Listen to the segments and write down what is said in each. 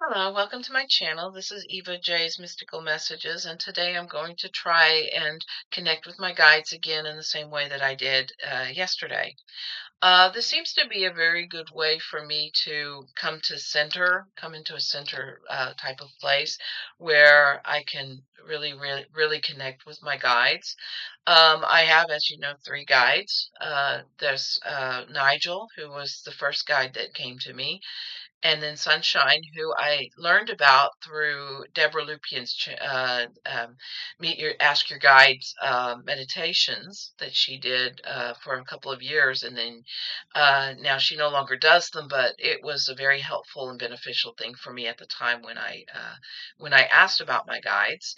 Hello, welcome to my channel. This is Eva J's Mystical Messages, and today I'm going to try and connect with my guides again in the same way that I did yesterday. This seems to be a very good way for me to come into a center type of place where I can really connect with my guides. I have, as you know, three guides. There's Nigel, who was the first guide that came to me, and then Sunshine, who I learned about through Deborah Lupien's Meet Your Ask Your Guides meditations that she did for a couple of years, and then now she no longer does them, but it was a very helpful and beneficial thing for me at the time when I asked about my guides.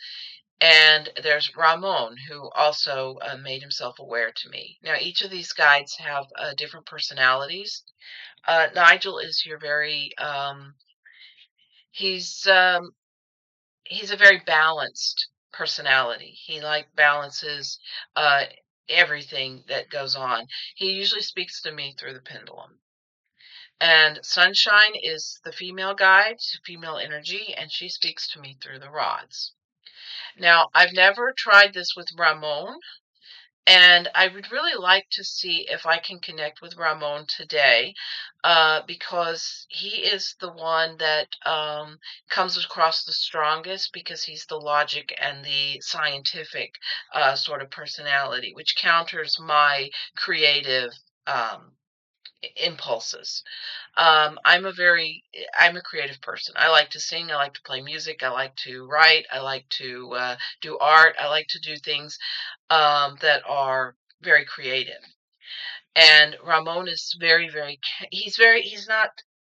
And there's Ramon, who also made himself aware to me. Now, each of these guides have different personalities. Nigel is your very he's um he's a very balanced personality. He like balances uh everything that goes on. He usually speaks to me through the pendulum. And Sunshine is the female guide, female energy, and she speaks to me through the rods. Now, I've never tried this with Ramon. And I would really like to see if I can connect with Ramon today, because he is the one that comes across the strongest because he's the logic and the scientific sort of personality, which counters my creative um, impulses. I'm a creative person. I like to sing. I like to play music. I like to write. I like to do art. I like to do things that are very creative. And Ramon is he's not,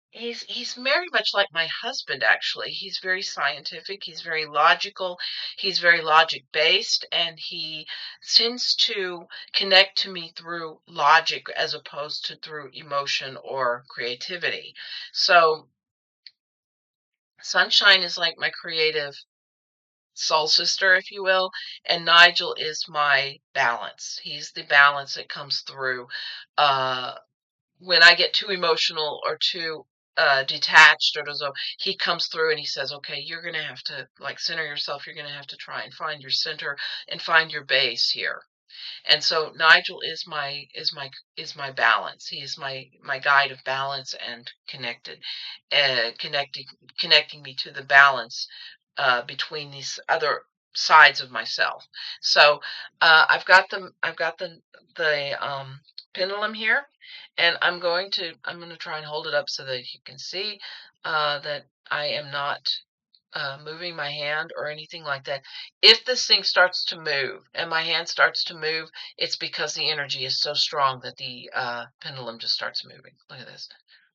he's very much like my husband, actually. He's very scientific, he's very logical, he's very logic based, and he tends to connect to me through logic as opposed to through emotion or creativity. So Sunshine is like my creative soul sister, if you will, and Nigel is my balance. He's the balance that comes through uh, when I get too emotional or too detached, or so he comes through and he says, "Okay, you're gonna have to like center yourself. You're gonna have to try and find your center and find your base here." And so Nigel is my balance. He is my guide of balance and uh, connecting connecting me to the balance between these other sides of myself. So I've got the pendulum here, and I'm going to try and hold it up so that you can see that I am not moving my hand or anything like that. If this thing starts to move and my hand starts to move, it's because the energy is so strong that the pendulum just starts moving. Look at this.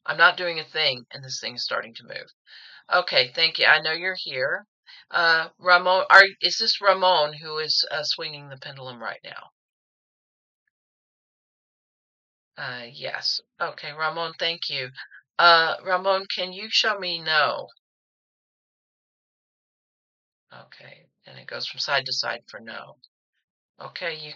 I'm not doing a thing, and this thing is starting to move. Okay, thank you. I know you're here. Ramon, is this Ramon who is swinging the pendulum right now? Yes. Okay, Ramon, thank you. Ramon, can you show me no? Okay, and it goes from side to side for no. Okay,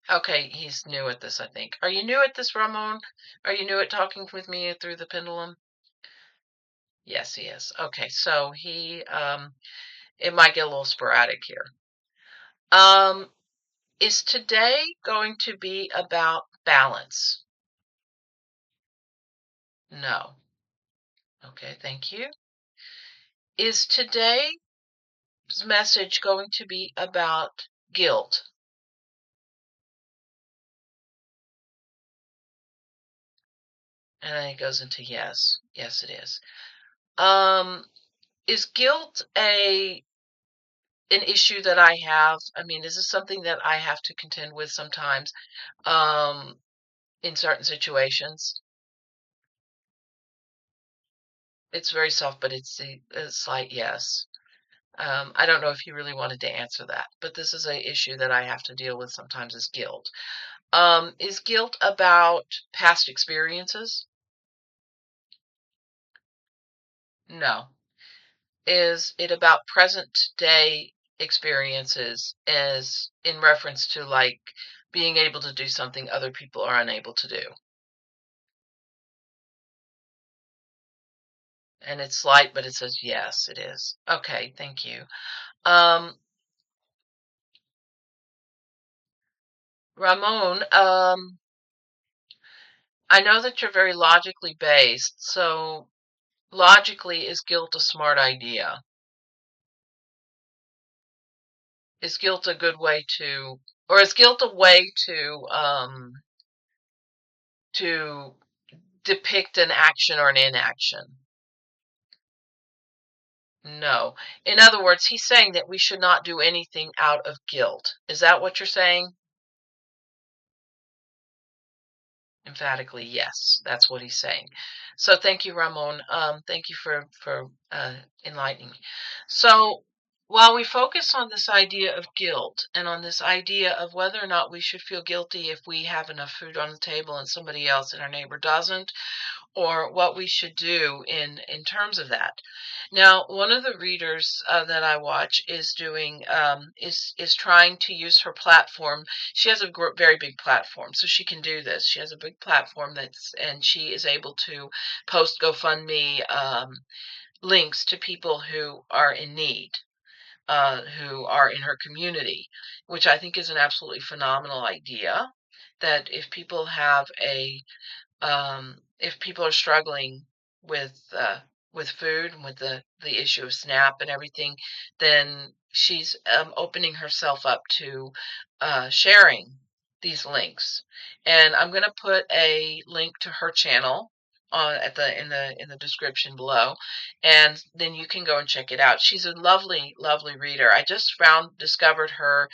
okay, he's new at this, I think. Are you new at this, Ramon? Are you new at talking with me through the pendulum? Yes, he is. Okay, so it might get a little sporadic here. Um, is today going to be about balance? No. Okay, thank you. Is today's message going to be about guilt? And then it goes into yes. Yes, it is. Um, is guilt a an issue that I have? I mean, is this something that I have to contend with sometimes, um, in certain situations? It's very soft, but a slight yes. I don't know if you really wanted to answer that, but this is a issue that I have to deal with sometimes is guilt. Is guilt about past experiences? No. Is it about present day experiences as in reference to like being able to do something other people are unable to do? And it's slight, but it says yes, it is. Okay, thank you. Um, Ramon, I know that you're very logically based, so logically, is guilt a smart idea? Is guilt a good way to, or is guilt a way to depict an action or an inaction? No. In other words, he's saying that we should not do anything out of guilt. Is that what you're saying? Emphatically, yes. That's what he's saying. So thank you, Ramon. Thank you for enlightening me. So while we focus on this idea of guilt and on this idea of whether or not we should feel guilty if we have enough food on the table and somebody else and our neighbor doesn't, or what we should do in terms of that. Now, one of the readers that I watch is doing is trying to use her platform. She has a very big platform, so she can do this. She has a big platform and she is able to post GoFundMe links to people who are in need. Who are in her community, which I think is an absolutely phenomenal idea. That if people are struggling with food and with the issue of SNAP and everything, then she's opening herself up to sharing these links. And I'm going to put a link to her channel on at the in the description below, and then you can go and check it out. She's a lovely reader. I just discovered her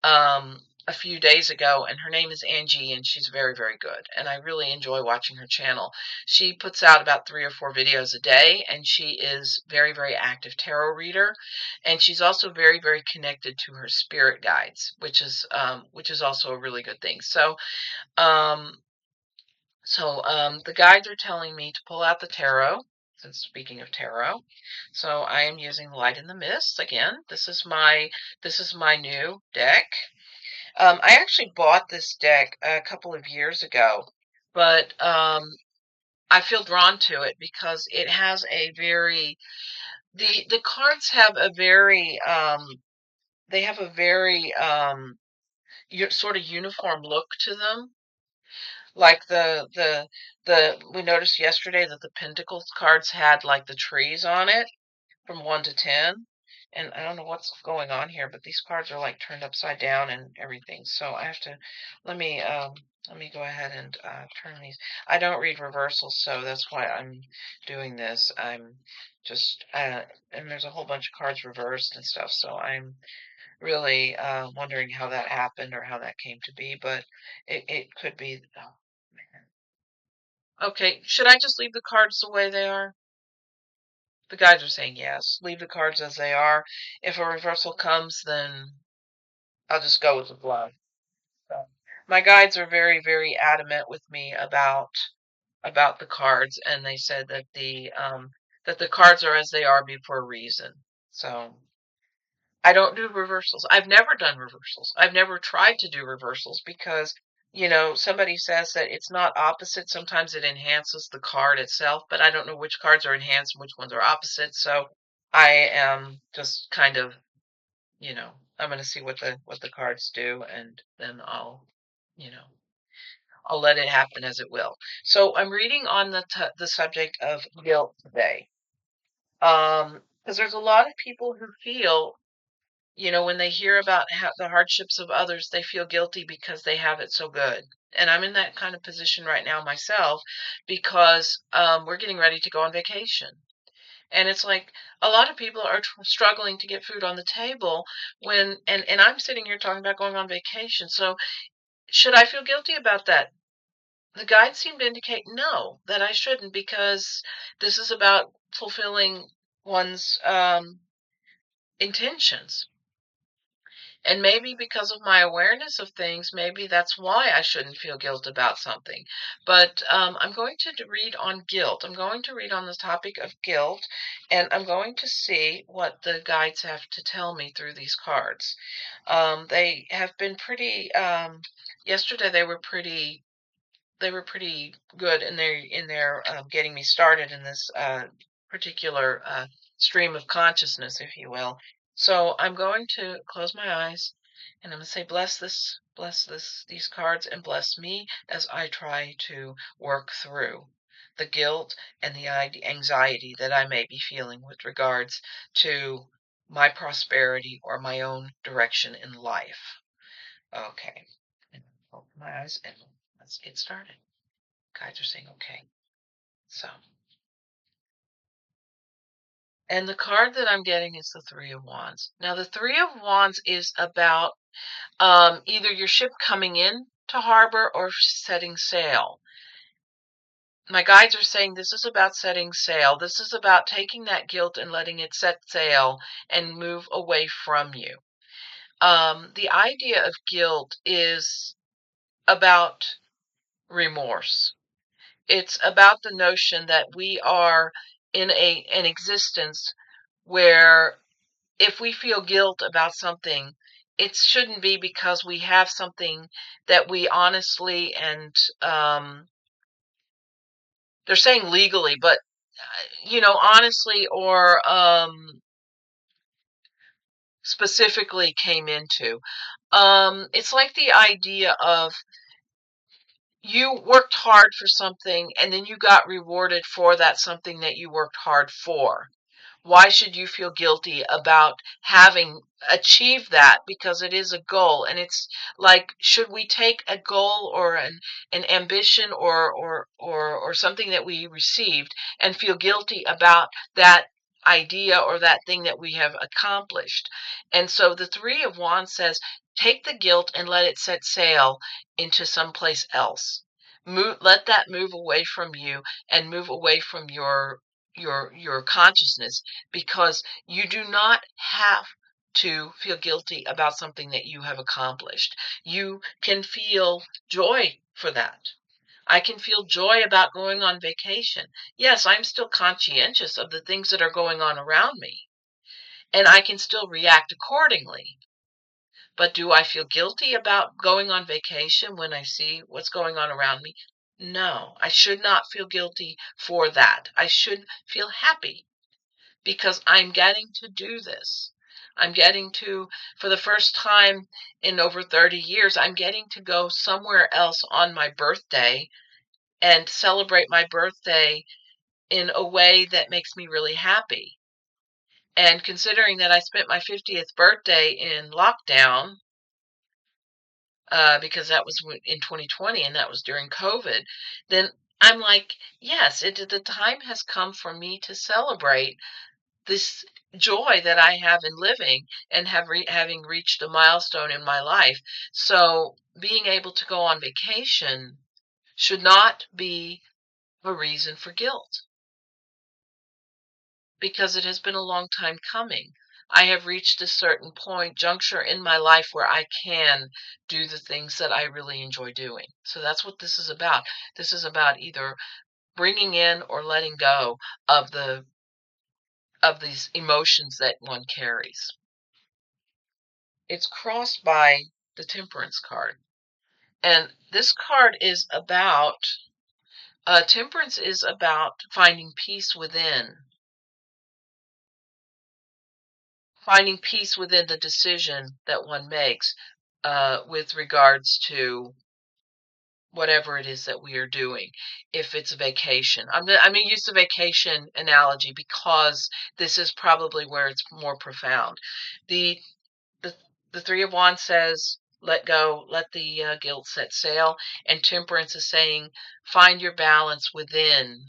um, a few days ago, and her name is Angie, and she's very good. And I really enjoy watching her channel. She puts out about 3 or 4 videos a day, and she is very active tarot reader, and she's also very connected to her spirit guides, which is also a really good thing. Um, the guides are telling me to pull out the tarot. Since speaking of tarot, so I am using Light in the Mist again. This is my new deck. I actually bought this deck a couple of years ago, but I feel drawn to it because it has a very the cards have a very they have a very sort of uniform look to them. Like the we noticed yesterday that the Pentacles cards had like the trees on it from 1 to 10. And I don't know what's going on here, but these cards are like turned upside down and everything. So I have to let me let me go ahead and turn these. I don't read reversals, so that's why I'm doing this. I'm just and there's a whole bunch of cards reversed and stuff, so I'm really wondering how that happened or how that came to be, but it could be. Oh, okay, should I just leave the cards the way they are? The guys are saying yes. Leave the cards as they are. If a reversal comes, then I'll just go with the flow. So, my guides are very adamant with me about the cards, and they said that the cards are as they are for a reason. So I don't do reversals. I've never done reversals. I've never tried to do reversals because, somebody says that it's not opposite. Sometimes it enhances the card itself, but I don't know which cards are enhanced and which ones are opposite. So I am just kind of, I'm going to see what the cards do, and then you know, I'll let it happen as it will. So I'm reading on the subject of guilt today. Because there's a lot of people who feel, when they hear about the hardships of others, they feel guilty because they have it so good. And I'm in that kind of position right now myself because we're getting ready to go on vacation. And it's like a lot of people are struggling to get food on the table and I'm sitting here talking about going on vacation. So should I feel guilty about that? The guides seem to indicate no, that I shouldn't because this is about fulfilling one's intentions. And maybe because of my awareness of things, maybe that's why I shouldn't feel guilt about something. But I'm going to read on guilt. I'm going to read on the topic of guilt, and I'm going to see what the guides have to tell me through these cards. They have been pretty. Yesterday they were pretty good in their getting me started in this particular stream of consciousness, if you will. So I'm going to close my eyes and I'm going to say, bless these cards, and bless me as I try to work through the guilt and the anxiety that I may be feeling with regards to my prosperity or my own direction in life. Okay. And open my eyes and let's get started. Guides are saying, okay. So. And the card that I'm getting is the Three of Wands. Now, the Three of Wands is about either your ship coming in to harbor or setting sail. My guides are saying this is about setting sail. This is about taking that guilt and letting it set sail and move away from you. The idea of guilt is about remorse. It's about the notion that we are in an existence where if we feel guilt about something, it shouldn't be because we have something that we honestly and they're saying legally, but honestly or specifically came into. It's like the idea of you worked hard for something and then you got rewarded for that something that you worked hard for. Why should you feel guilty about having achieved that? Because it is a goal. And it's like, should we take a goal or an ambition or something that we received and feel guilty about that idea or that thing that we have accomplished? And so the Three of Wands says, take the guilt and let it set sail into someplace else. Let that move away from you and move away from your consciousness, because you do not have to feel guilty about something that you have accomplished. You can feel joy for that. I can feel joy about going on vacation. Yes, I'm still conscientious of the things that are going on around me, and I can still react accordingly. But do I feel guilty about going on vacation when I see what's going on around me? No, I should not feel guilty for that. I should feel happy because I'm getting to do this. I'm getting to, for the first time in over 30 years, I'm getting to go somewhere else on my birthday and celebrate my birthday in a way that makes me really happy. And considering that I spent my 50th birthday in lockdown, because that was in 2020 and that was during COVID, then I'm like, yes, the time has come for me to celebrate this joy that I have in living and having reached a milestone in my life. So being able to go on vacation should not be a reason for guilt, because it has been a long time coming. I have reached a certain juncture in my life where I can do the things that I really enjoy doing. So that's what this is about. This is about either bringing in or letting go of these emotions that one carries. It's crossed by the Temperance card. And this card is about, Temperance is about finding peace within, the decision that one makes with regards to whatever it is that we are doing. If it's a vacation, I'm going to use the vacation analogy because this is probably where it's more profound. The the the Three of Wands says, let go, let the guilt set sail, and Temperance is saying, find your balance within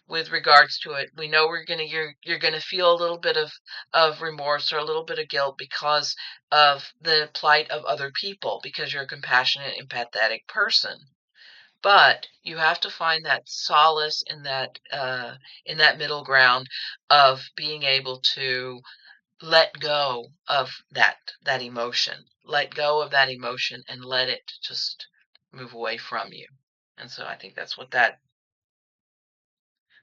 with regards to it. We know you're gonna feel a little bit of remorse or a little bit of guilt because of the plight of other people, because you're a compassionate, empathetic person. But you have to find that solace in that middle ground of being able to let go of that emotion. Let go of that emotion and let it just move away from you. And so I think that's what that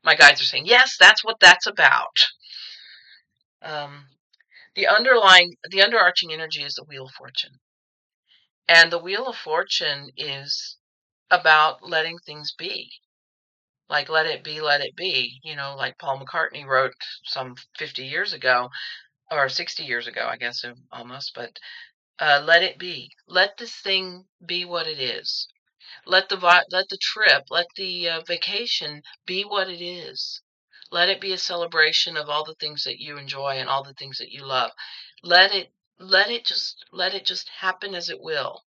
my guides are saying. Yes, that's what that's about. Um, the underarching energy is the Wheel of Fortune. And the Wheel of Fortune is about letting things be. Like let it be, like Paul McCartney wrote some 50 years ago, or 60 years ago, I guess, almost, but let it be. Let this thing be what it is. Let the trip, let the vacation be what it is. Let it be a celebration of all the things that you enjoy and all the things that you love. Let it let it just happen as it will.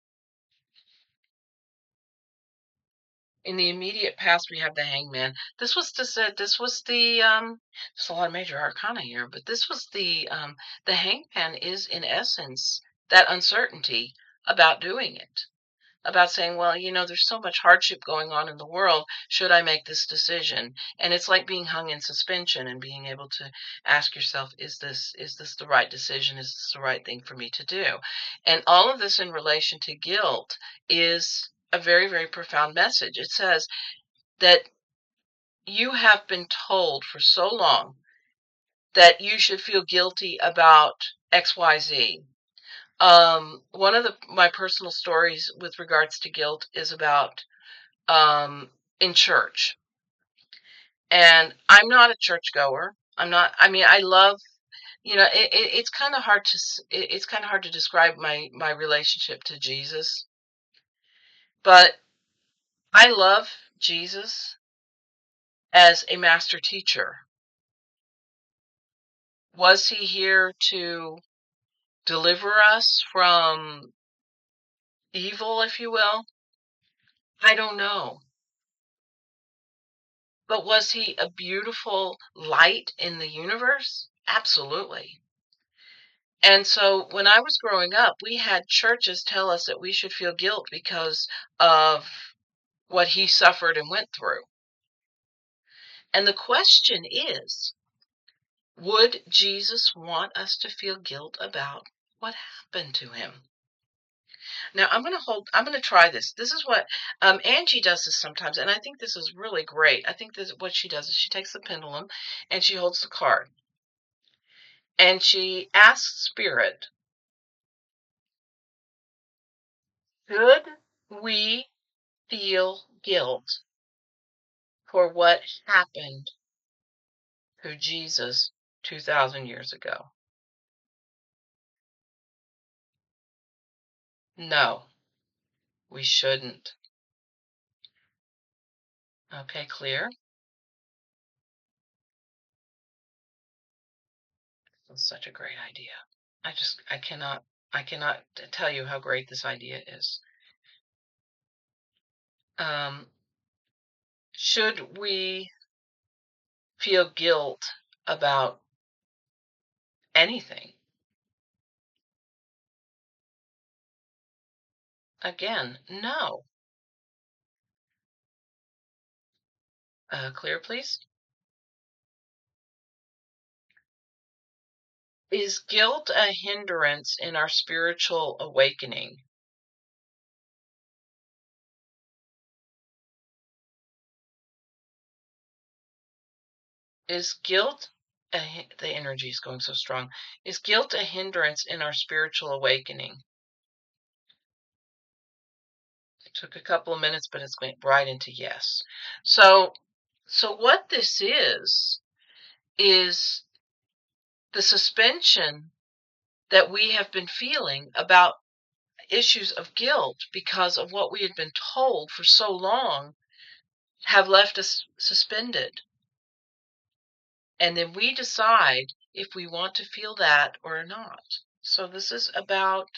In the immediate past, we have the Hangman. This was there's a lot of major arcana here, but this was the Hangman is in essence that uncertainty about doing it, about saying, well, there's so much hardship going on in the world. Should I make this decision? And it's like being hung in suspension and being able to ask yourself, is this the right decision? Is this the right thing for me to do? And all of this in relation to guilt is a very, very profound message. It says that you have been told for so long that you should feel guilty about XYZ. One of my personal stories with regards to guilt is about in church. And I'm not a churchgoer. I'm not. I mean, I love. It's kind of hard it's kind of hard to describe my relationship to Jesus, but I love Jesus as a master teacher. Was he here to deliver us from evil, if you will? I don't know. But was he a beautiful light in the universe? Absolutely. And so when I was growing up, we had churches tell us that we should feel guilt because of what he suffered and went through. And the question is, would Jesus want us to feel guilt about what happened to him? Now I'm going to try this. This is what Angie does this sometimes, and I think this is really great. I think this what she does is she takes the pendulum and she holds the card and she asks Spirit, should we feel guilt for what happened to Jesus 2,000 years ago? No, we shouldn't. Okay, clear? That's such a great idea. I cannot tell you how great this idea is. Um, should we feel guilt about anything? Again, no. Clear, please. Is guilt a hindrance in our spiritual awakening? Is guilt the energy is going so strong. Is guilt a hindrance in our spiritual awakening? It took a couple of minutes, but it's went right into yes. So what this is the suspension that we have been feeling about issues of guilt because of what we had been told for so long have left us suspended. And then we decide if we want to feel that or not. So this is about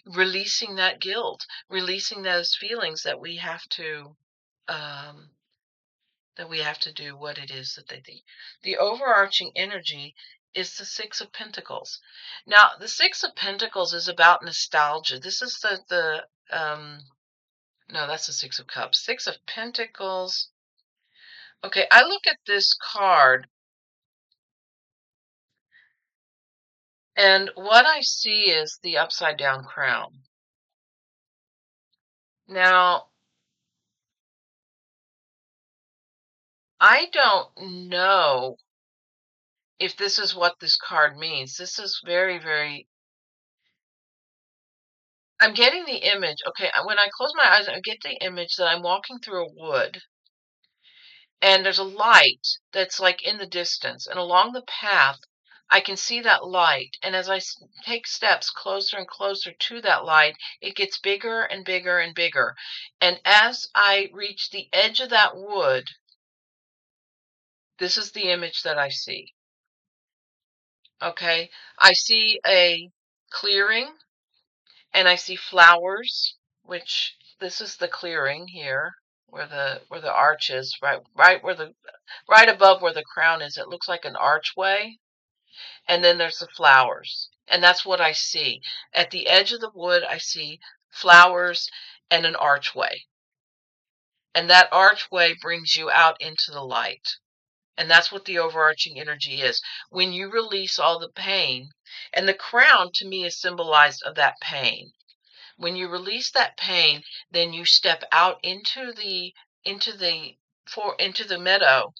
releasing that guilt, releasing those feelings um, that we have to do what it is that they think. The overarching energy is the Six of Pentacles. Now, the Six of Pentacles is about nostalgia. This is no, that's the Six of Cups. Six of Pentacles. Okay, I look at this card, and what I see is the upside down crown. Now, I don't know if this is what this card means. This is very, very. I'm getting the image. Okay, when I close my eyes, I get the image that I'm walking through a wood, and there's a light that's like in the distance, and along the path I can see that light, and as I take steps closer and closer to that light, it gets bigger and bigger and bigger, and as I reach the edge of that wood, this is the image that I see. Okay, I see a clearing, and I see flowers, which this is the clearing here where the arch is, right above where the crown is. It looks like an archway, and then there's the flowers, and that's what I see. At the edge of the wood, I see flowers and an archway, and that archway brings you out into the light. And that's what the overarching energy is. When you release all the pain, and the crown to me is symbolized of that pain. When you release that pain, then you step out into the into the meadow,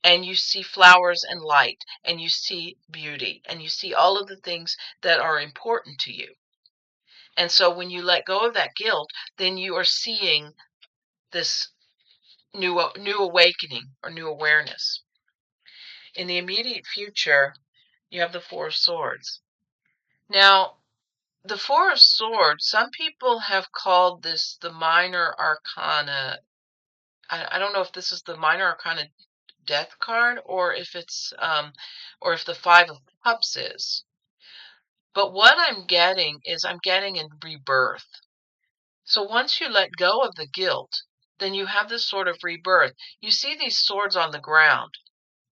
and you see flowers and light, and you see beauty, and you see all of the things that are important to you. And so when you let go of that guilt, then you are seeing this new awakening or new awareness. In the immediate future, you have the Four of Swords. Now, the Four of Swords, some people have called this the minor arcana. I don't know if this is the minor arcana death card, or if the Five of Cups is. But what I'm getting is I'm getting a rebirth. So once you let go of the guilt, then you have this sort of rebirth. You see these swords on the ground.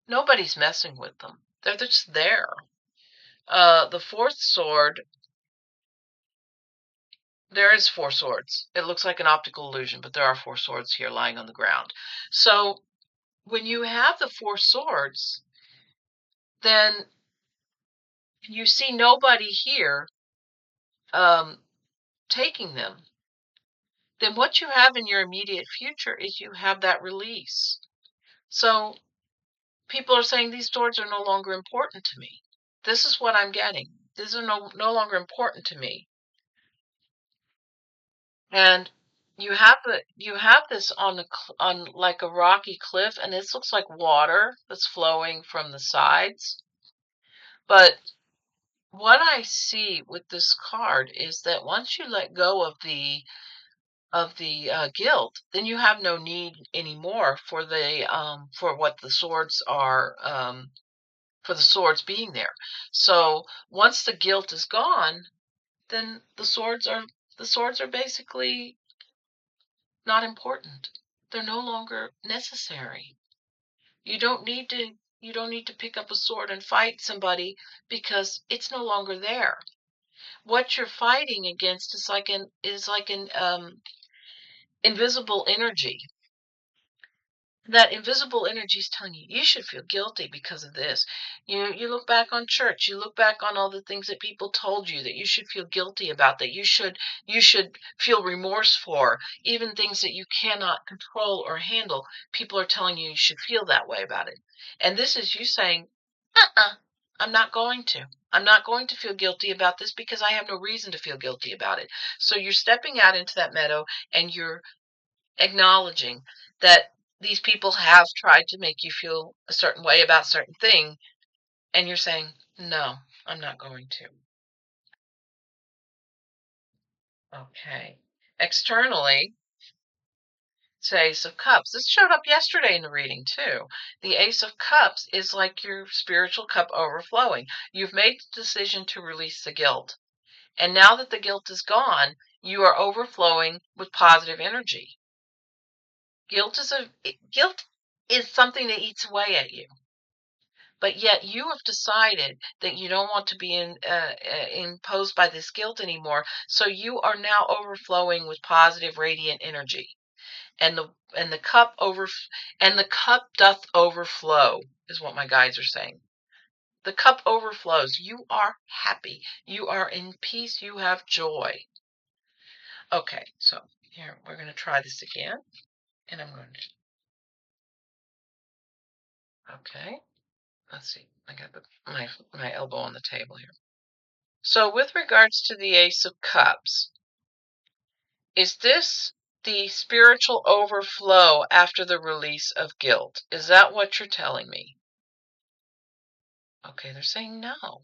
Nobody's messing with them. They're just there. The fourth sword, there is four swords. It looks like an optical illusion, but there are four swords here lying on the ground. So when you have the four swords, then you see nobody here taking them. Then what you have in your immediate future is you have that release. So people are saying these swords are no longer important to me. This is what I'm getting. These are no longer important to me. And you have this on like a rocky cliff, and this looks like water that's flowing from the sides. But what I see with this card is that once you let go of the guilt, then you have no need anymore for the for what the swords are, for the swords being there. So once the guilt is gone, then the swords are basically not important. They're no longer necessary. You don't need to pick up a sword and fight somebody because it's no longer there. What you're fighting against is like an invisible energy. That invisible energy is telling you should feel guilty because of this. You look back on church, you look back on all the things that people told you that you should feel guilty about, that you should feel remorse for, even things that you cannot control or handle. People are telling you should feel that way about it. And this is you saying, I'm not going to. I'm not going to feel guilty about this because I have no reason to feel guilty about it. So you're stepping out into that meadow, and you're acknowledging that these people have tried to make you feel a certain way about certain thing, and you're saying, no, I'm not going to. Okay. Externally, it's Ace of Cups. This showed up yesterday in the reading too. The Ace of Cups is like your spiritual cup overflowing. You've made the decision to release the guilt. And now that the guilt is gone, you are overflowing with positive energy. Guilt is something that eats away at you. But yet you have decided that you don't want to be imposed by this guilt anymore. So you are now overflowing with positive, radiant energy, and the and the cup doth overflow is what my guides are saying. The cup overflows. You are happy. You are in peace. You have joy. Okay, so here we're going to try this again, and I'm going to. Okay, let's see. I got my elbow on the table here. So with regards to the Ace of Cups, is this the spiritual overflow after the release of guilt. Is that what you're telling me? Okay, they're saying no.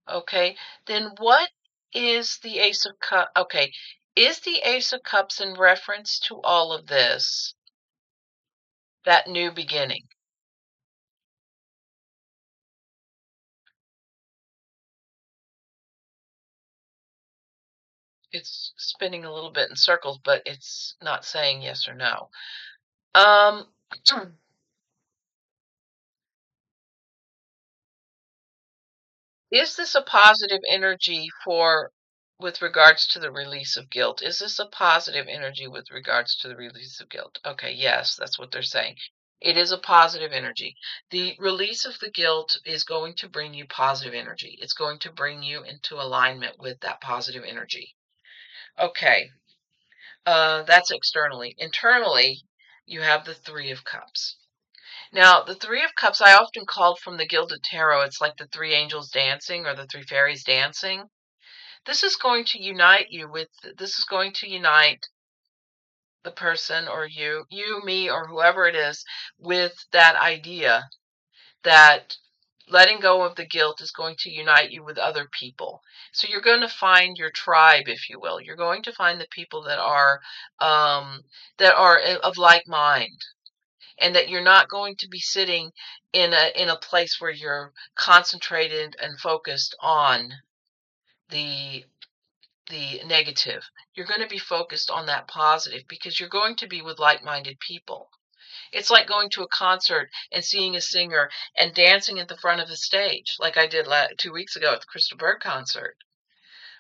Okay, then what is the Ace of Cups? Okay, is the Ace of Cups in reference to all of this, that new beginning? It's spinning a little bit in circles, but it's not saying yes or no. Um, is this a positive energy for with regards to the release of guilt? Is this a positive energy with regards to the release of guilt? Okay, yes, that's what they're saying. It is a positive energy. The release of the guilt is going to bring you positive energy. It's going to bring you into alignment with that positive energy. Okay, that's externally. Internally, you have the Three of Cups. Now, the Three of Cups, I often called from the Gilded Tarot, it's like the three angels dancing or the three fairies dancing. This is going to unite you with, this is going to unite the person or you, me, or whoever it is with that idea that letting go of the guilt is going to unite you with other people. So you're going to find your tribe, if you will. You're going to find the people um, that are of like mind, and that you're not going to be sitting in a place where you're concentrated and focused on the negative. You're going to be focused on that positive because you're going to be with like-minded people. It's like going to a concert and seeing a singer and dancing at the front of the stage, like I did 2 weeks ago at the Crystal Bird concert.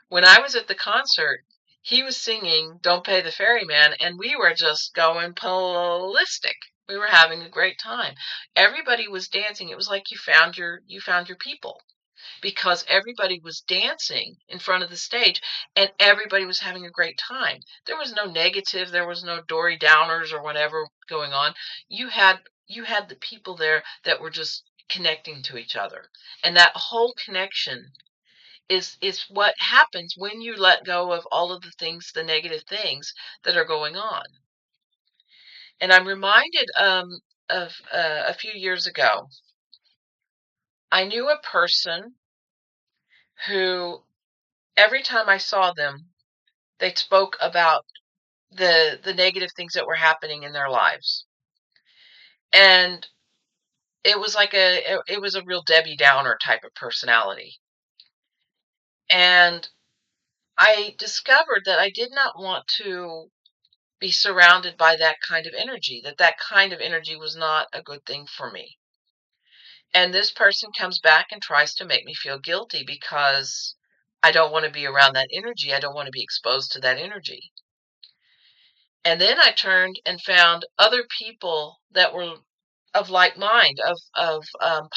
When I was at the concert, he was singing Don't Pay the Ferryman, and we were just going ballistic. We were having a great time. Everybody was dancing. It was like you found your people, because everybody was dancing in front of the stage and everybody was having a great time. There was no negative, there was no Dory Downers or whatever going on. You had the people there that were just connecting to each other. And that whole connection is what happens when you let go of all of the things, the negative things that are going on. And I'm reminded of a few years ago, I knew a person who every time I saw them, they spoke about the negative things that were happening in their lives. And it was like it was a real Debbie Downer type of personality. And I discovered that I did not want to be surrounded by that kind of energy, that that kind of energy was not a good thing for me. And this person comes back and tries to make me feel guilty because I don't want to be around that energy. I don't want to be exposed to that energy. And then I turned and found other people that were of like mind, of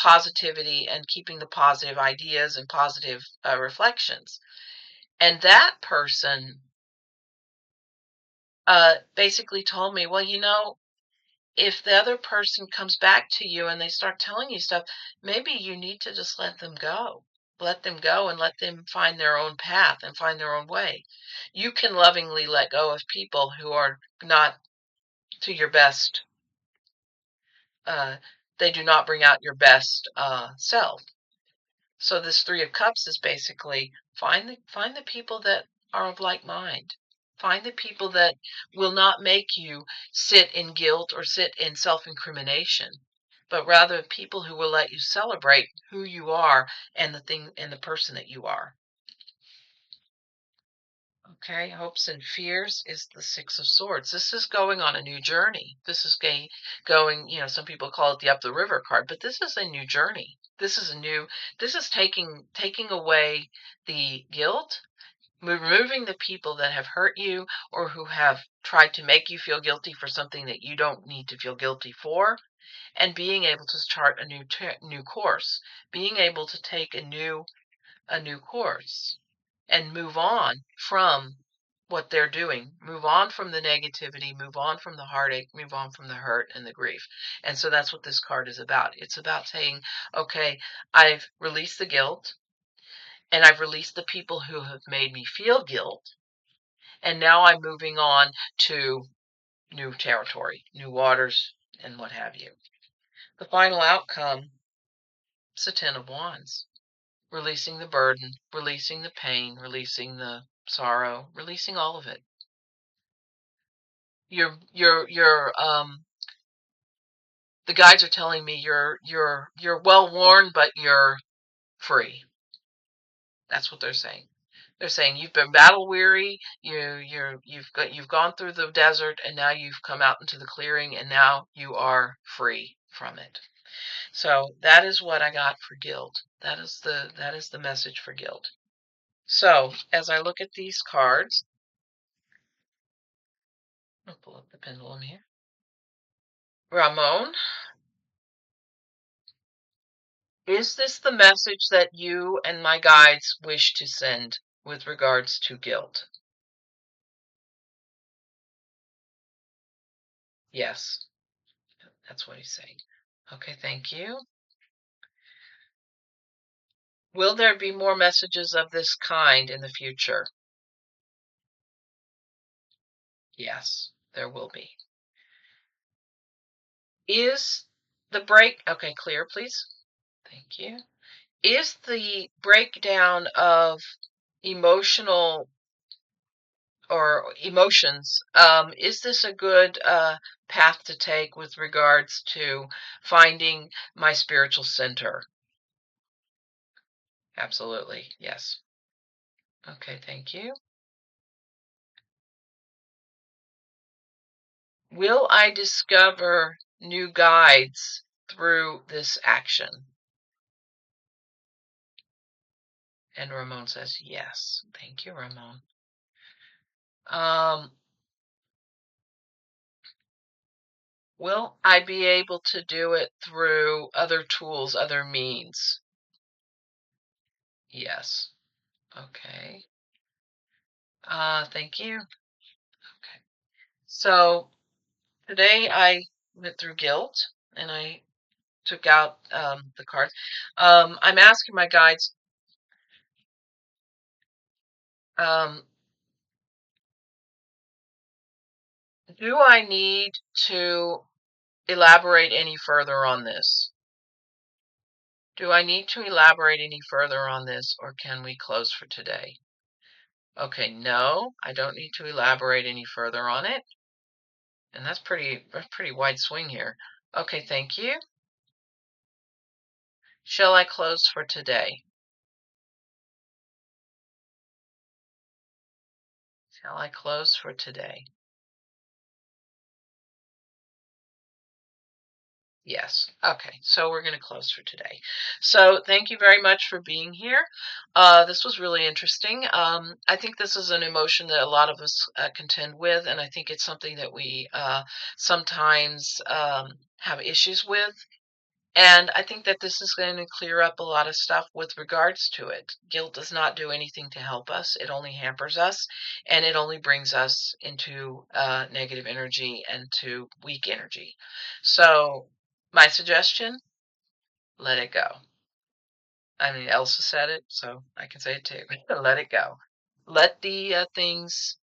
positivity and keeping the positive ideas and positive reflections. And that person basically told me, well, if the other person comes back to you and they start telling you stuff, maybe you need to just let them go. Let them go and let them find their own path and find their own way. You can lovingly let go of people who are not to your best. uh, they do not bring out your best self. So this Three of Cups is basically find the people that are of like mind. Find the people that will not make you sit in guilt or sit in self-incrimination, but rather people who will let you celebrate who you are and the thing and the person that you are. Okay, hopes and fears is the Six of Swords. This is going on a new journey. This is going, some people call it the up the river card, but this is a new journey. This is taking away the guilt, removing the people that have hurt you or who have tried to make you feel guilty for something that you don't need to feel guilty for, and being able to chart a new course, being able to take a new course and move on from what they're doing, move on from the negativity, move on from the heartache, move on from the hurt and the grief. And so that's what this card is about. It's about saying, okay, I've released the guilt and I've released the people who have made me feel guilt. and now I'm moving on to new territory, new waters, and what have you. The final outcome is the Ten of Wands. Releasing the burden, releasing the pain, releasing the sorrow, releasing all of it. The guides are telling me you're well worn, but you're free. That's what they're saying. They're saying you've been battle weary, you've gone through the desert, and now you've come out into the clearing, and now you are free from it. So that is what I got for guilt. That is the message for guilt. So as I look at these cards, I'll pull up the pendulum here. Ramon, is this the message that you and my guides wish to send with regards to guilt? Yes, that's what he's saying. Okay, thank you. Will there be more messages of this kind in the future? Yes, there will be. Is the break, okay, clear, please? Thank you. Is the breakdown of emotional or emotions, is this a good path to take with regards to finding my spiritual center? Absolutely, yes. Okay, thank you. Will I discover new guides through this action? And Ramon says, yes. Thank you, Ramon. Will I be able to do it through other tools, other means? Yes. Okay. Thank you. Okay. So today I went through guilt and I took out the cards. I'm asking my guides, um, do I need to elaborate any further on this? Do I need to elaborate any further on this, or can we close for today? Okay, no, I don't need to elaborate any further on it. And that's pretty wide swing here. Okay, thank you. Shall I close for today? Shall I close for today? Yes. Okay. So we're going to close for today. So thank you very much for being here. This was really interesting. I think this is an emotion that a lot of us contend with, and I think it's something that we sometimes have issues with. And I think that this is going to clear up a lot of stuff with regards to it. Guilt does not do anything to help us. It only hampers us, and it only brings us into negative energy and to weak energy. So my suggestion, let it go. I mean, Elsa said it, so I can say it too. Let it go. Let the things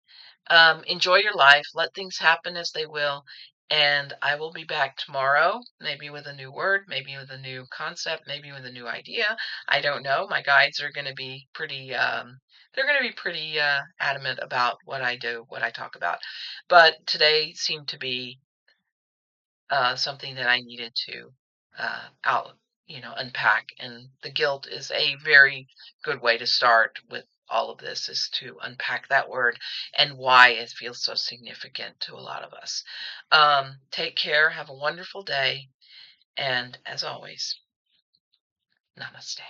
enjoy your life. Let things happen as they will. And I will be back tomorrow, maybe with a new word, maybe with a new concept, maybe with a new idea. I don't know. My guides are going to be they're going to be pretty adamant about what I do, what I talk about. But today seemed to be something that I needed to unpack. And the guilt is a very good way to start with all of this, is to unpack that word and why it feels so significant to a lot of us. Take care. Have a wonderful day. And as always, namaste.